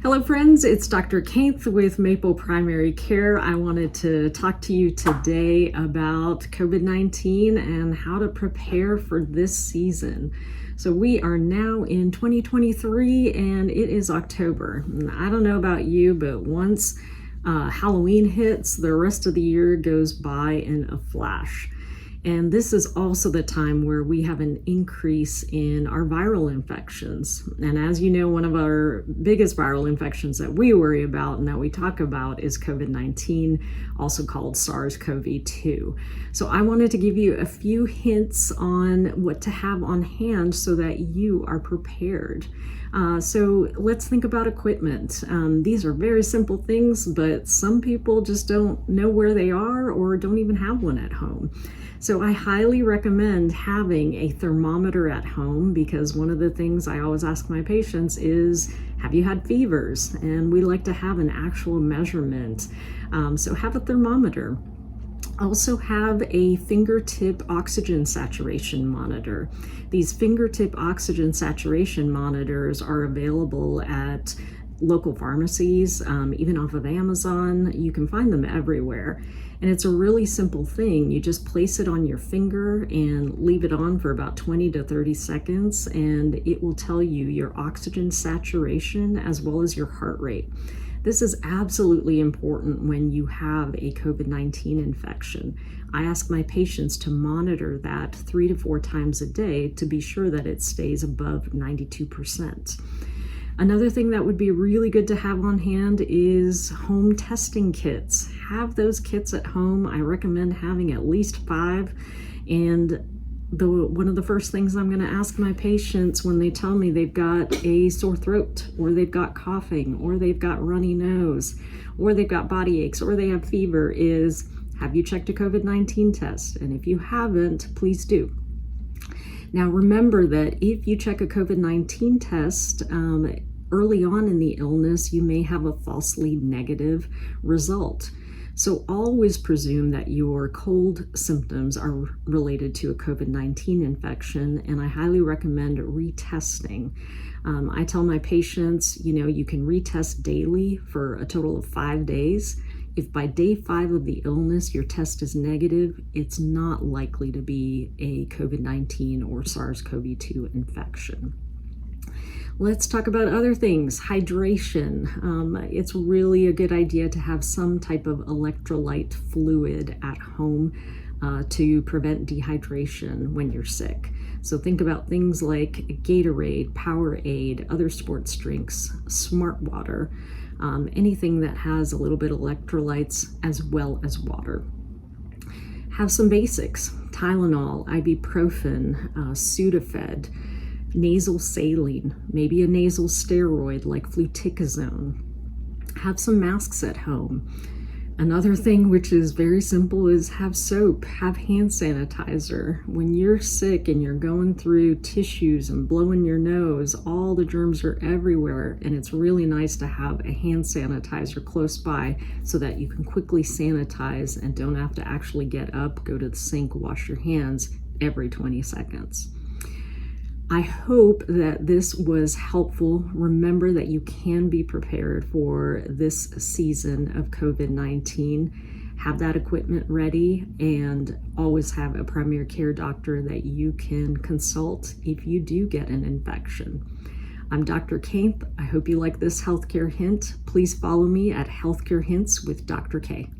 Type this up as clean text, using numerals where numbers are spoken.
Hello friends, it's Dr. Kainth with Maple Primary Care. I wanted to talk to you today about COVID-19 and how to prepare for this season. So we are now in 2023 and it is October. And I don't know about you, but once Halloween hits, the rest of the year goes by in a flash. And this is also the time where we have an increase in our viral infections. And as you know, one of our biggest viral infections that we worry about and that we talk about is COVID-19, also called SARS-CoV-2. So I wanted to give you a few hints on what to have on hand so that you are prepared. So let's think about equipment. These are very simple things, but some people just don't know where they are or don't even have one at home. So I highly recommend having a thermometer at home, because one of the things I always ask my patients is, have you had fevers? And we like to have an actual measurement. So have a thermometer. Also have a fingertip oxygen saturation monitor. These fingertip oxygen saturation monitors are available at local pharmacies, even off of Amazon. You can find them everywhere. And it's a really simple thing. You just place it on your finger and leave it on for about 20 to 30 seconds, and it will tell you your oxygen saturation as well as your heart rate. This is absolutely important when you have a COVID-19 infection. I ask my patients to monitor that 3 to 4 times a day to be sure that it stays above 92%. Another thing that would be really good to have on hand is home testing kits. Have those kits at home. I recommend having at least 5. And one of the first things I'm going to ask my patients when they tell me they've got a sore throat, or they've got coughing, or they've got runny nose, or they've got body aches, or they have fever is, have you checked a COVID-19 test? And if you haven't, please do. Now remember that if you check a COVID-19 test early on in the illness, you may have a falsely negative result. So always presume that your cold symptoms are related to a COVID-19 infection, and I highly recommend retesting. I tell my patients, you can retest daily for a total of 5 days. If by day 5 of the illness your test is negative, it's not likely to be a COVID-19 or SARS-CoV-2 infection. Let's talk about other things. Hydration. It's really a good idea to have some type of electrolyte fluid at home to prevent dehydration when you're sick. So think about things like Gatorade, Powerade, other sports drinks, Smart Water, anything that has a little bit of electrolytes as well as water. Have some basics: Tylenol, ibuprofen, Sudafed, nasal saline, maybe a nasal steroid like fluticasone. Have some masks at home. Another thing which is very simple is have soap, have hand sanitizer. When you're sick and you're going through tissues and blowing your nose, all the germs are everywhere, and it's really nice to have a hand sanitizer close by so that you can quickly sanitize and don't have to actually get up, go to the sink, wash your hands every 20 seconds. I hope that this was helpful. Remember that you can be prepared for this season of COVID-19. Have that equipment ready, and always have a primary care doctor that you can consult if you do get an infection. I'm Dr. Kainth. I hope you like this healthcare hint. Please follow me at Healthcare Hints with Dr. K.